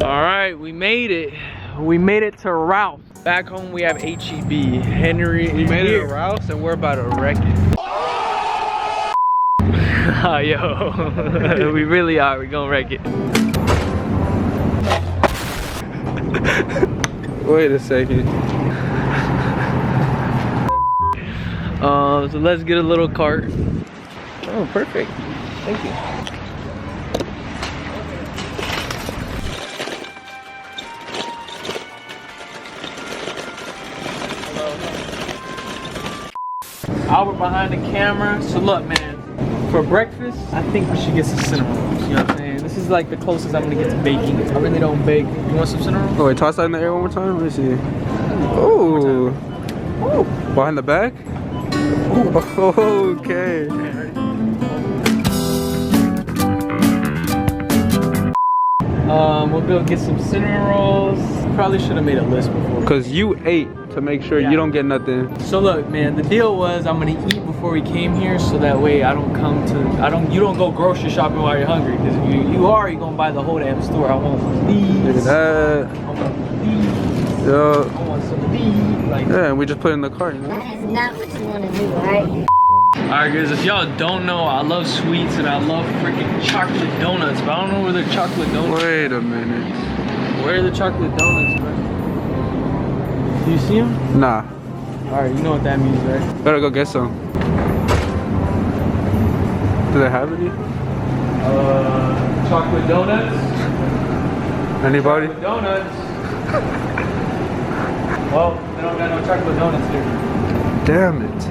All right, we made it. We made it to Ralph's. Back home we have HEB. Henry. We made it to Ralph's and we're about to wreck it. Oh, yo, we really are. We're gonna wreck it. Wait a second. So let's get a little cart. Oh, perfect. Thank you. Albert behind the camera. So look, man, for breakfast, I think we should get some cinnamon rolls. You know what I'm saying? This is like the closest I'm gonna get to baking. I really don't bake. You want some cinnamon rolls? Oh wait, toss that in the air one more time. Let me see. Oh. Behind the back? Okay. We'll go get some cinnamon rolls. Probably should have made a list before. Cause you ate to make sure you don't get nothing. So look, man, the deal was I'm gonna eat before we came here, so that way I don't come to, you don't go grocery shopping while you're hungry. Cause if you are, you're gonna buy the whole damn store. I want these. Look at that. I want these. Yo. I want some of these. Like, yeah, and we just put it in the cart, you know? That is not what you want to do, right? Alright guys, if y'all don't know, I love sweets and I love freaking chocolate donuts, but I don't know where the chocolate donuts. Wait a minute. Where are the chocolate donuts, bro? Do you see them? Nah. Alright, you know what that means, right? Better go get some. Do they have any? Chocolate donuts. Anybody? Chocolate donuts. Well, they don't got no chocolate donuts here. Damn it.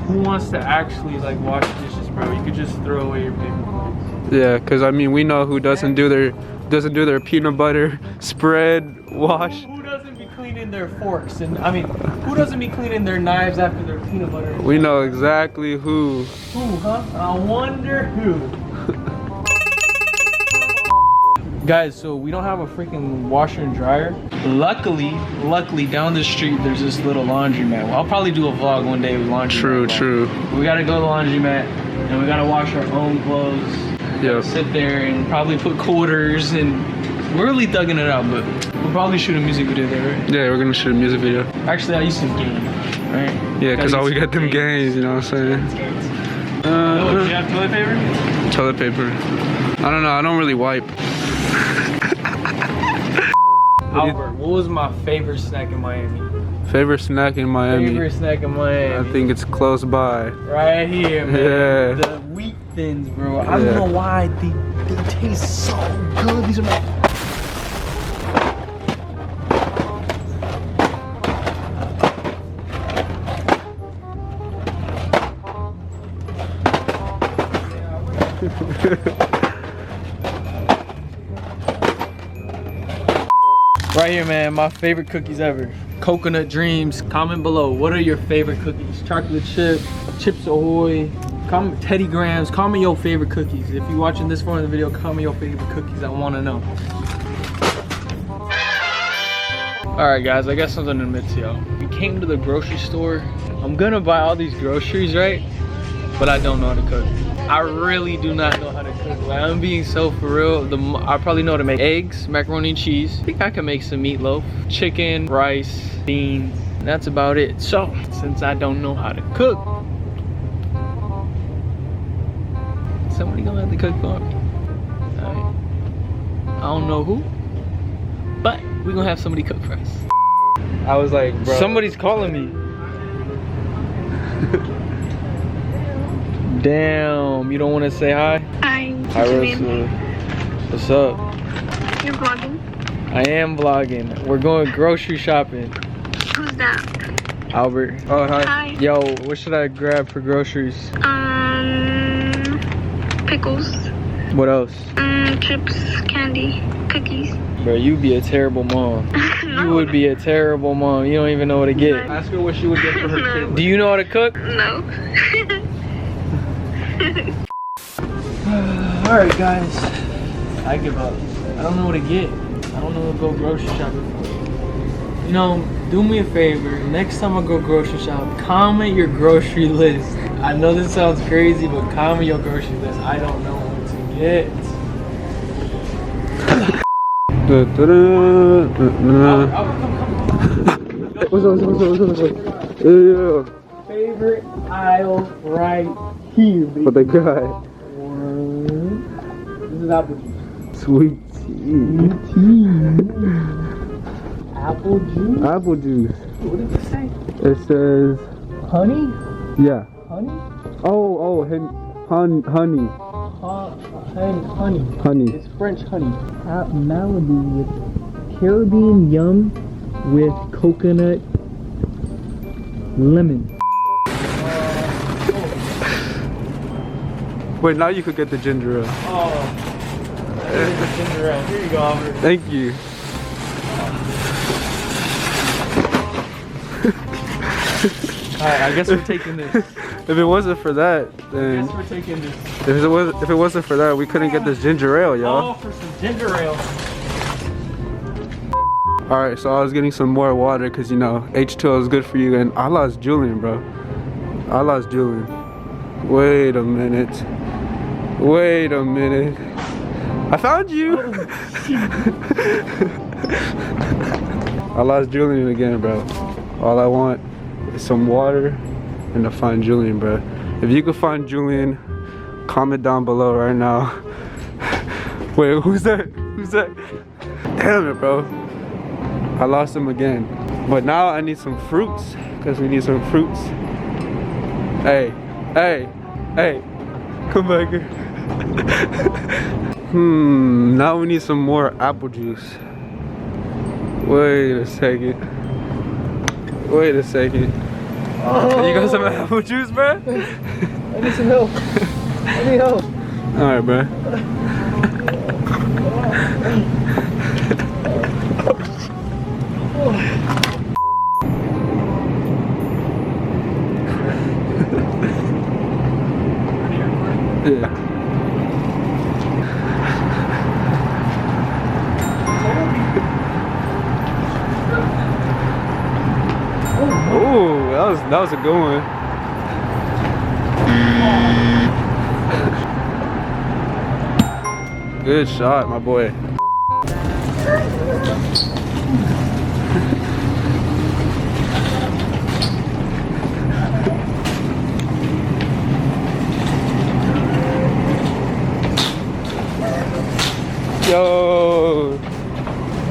Who wants to actually like wash dishes, bro? You could just throw away your paper plates. Yeah, cause I mean we know who doesn't do their peanut butter spread wash. Who doesn't be cleaning their forks? And I mean, who doesn't be cleaning their knives after their peanut butter? We know exactly who. Who, huh? I wonder who. Guys, so we don't have a freaking washer and dryer. Luckily down the street there's this little laundromat. Well, I'll probably do a vlog one day with laundry. True. We gotta go to the laundromat and we gotta wash our own clothes. Yep. Sit there and probably put quarters and we're really thugging it out, but we'll probably shoot a music video there, right? Yeah, we're gonna shoot a music video. Actually, I used some game, right? Yeah, cause all we got them games, you know what I'm saying? Do you have toilet paper? Toilet paper. I don't know, I don't really wipe. Albert, what was my favorite snack in Miami? Favorite snack in Miami? Favorite snack in Miami? I think it's close by. Right here, man. Yeah. The wheat thins, bro. I don't know why they taste so good. These are my... Right here, man, my favorite cookies ever. Coconut Dreams. Comment below, what are your favorite cookies? Chocolate chip, Chips Ahoy, comment Teddy Grahams. Comment your favorite cookies. If you're watching this far in the video, comment your favorite cookies. I want to know. All right, guys, I got something to admit to y'all. We came to the grocery store. I'm gonna buy all these groceries, right? But I don't know how to cook. I really do not know how to cook. Like, I'm being so for real. I probably know how to make eggs, macaroni and cheese. I think I can make some meatloaf, chicken, rice, beans. That's about it. So, since I don't know how to cook, somebody gonna have to cook for me. Alright. I don't know who, but we're gonna have somebody cook for us. I was like, bro. Somebody's calling me. Damn, you don't want to say hi? Hi, Hi, Julian. What's up? You're vlogging? I am vlogging. We're going grocery shopping. Who's that? Albert. Oh, hi. Hi. Yo, what should I grab for groceries? Pickles. What else? Chips, candy, cookies. Bro, you be a terrible mom. No. You would be a terrible mom. You don't even know what to get. Ask her what she would get for her kid. Do you know how to cook? No. Alright guys, I give up. I don't know what to get. I don't know what to go grocery shopping for. You know, do me a favor. Next time I go grocery shop, comment your grocery list. I know this sounds crazy, but comment your grocery list. I don't know what to get. What's up? Yeah. Favorite aisle right here, baby. What they got? This is apple juice. Sweet tea. Apple juice? Apple juice. What does it say? It says Honey? yeah. Honey? Oh, honey. Honey. It's French honey. Malibu with Caribbean yum with coconut lemon. Wait, now you could get the ginger ale. Oh, there's the ginger ale. Here you go, Albert. Thank you. Alright, I guess we're taking this. If it wasn't for that, I then guess we're taking this. if it wasn't for that, we couldn't get this ginger ale, y'all. Oh, for some ginger ale. All right, so I was getting some more water because you know H2O is good for you, and I lost Julian, bro. I lost Julian. Wait a minute. I found you. I lost Julian again, bro. All I want is some water and to find Julian, bro. If you could find Julian, comment down below right now. Wait, who's that? Damn it, bro. I lost him again. But now I need some fruits, because we need some fruits. Hey. Come back here. Now we need some more apple juice. Wait a second. Oh. You got some apple juice, bro? I need some help. Alright, bro. Yeah. Oh, that was a good one. Good shot, my boy. Yo.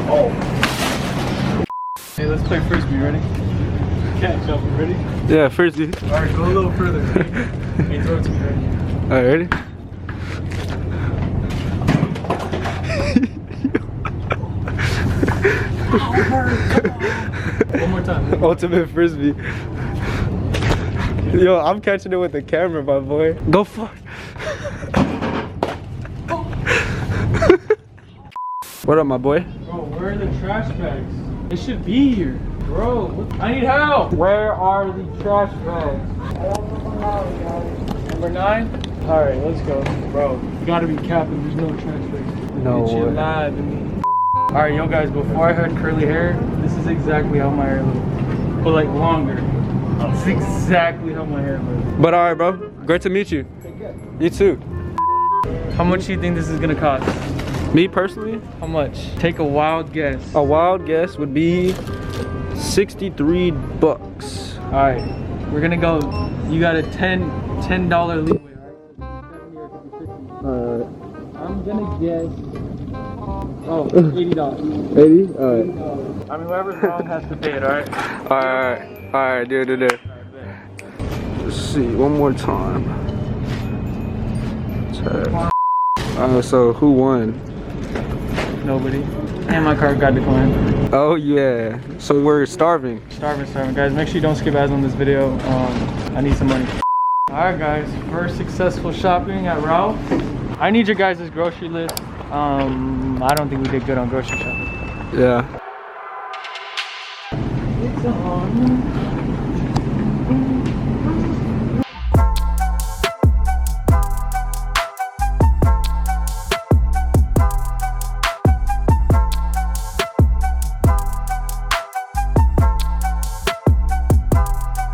Oh. Hey, let's play frisbee. Ready? Catch up. Ready? Yeah, frisbee. All right, go a little further. Ready? Hey, throw it to me. Ready? All right, ready? One more time. Ultimate frisbee. Yo, I'm catching it with the camera, my boy. Go for it. What up, my boy? Bro, where are the trash bags? They should be here. Bro, I need help. Where are the trash bags? Number 9? Alright, let's go. Bro, you gotta be capping. There's no trash bags. No Bitch, you way. lied to me. Alright, yo guys, before I had curly hair, this is exactly how my hair looked. But like longer. This is exactly how my hair looked. But alright, bro. Great to meet you. You too. How much do you think this is gonna cost? Me personally, How much? Take a wild guess. a wild guess would be $63. Alright, we're gonna go. You got a $10 leeway, alright? I'm gonna guess. Oh, $80. 80? Alright. I mean, whoever's wrong has to pay it, alright? Alright, do. Let's see, one more time. So who won? Nobody. And my card got declined. Oh yeah. So we're starving. Starving. Guys, make sure you don't skip ads on this video. I need some money. Alright guys, first successful shopping at Ralph. I need your guys' grocery list. I don't think we did good on grocery shopping. Yeah. It's on.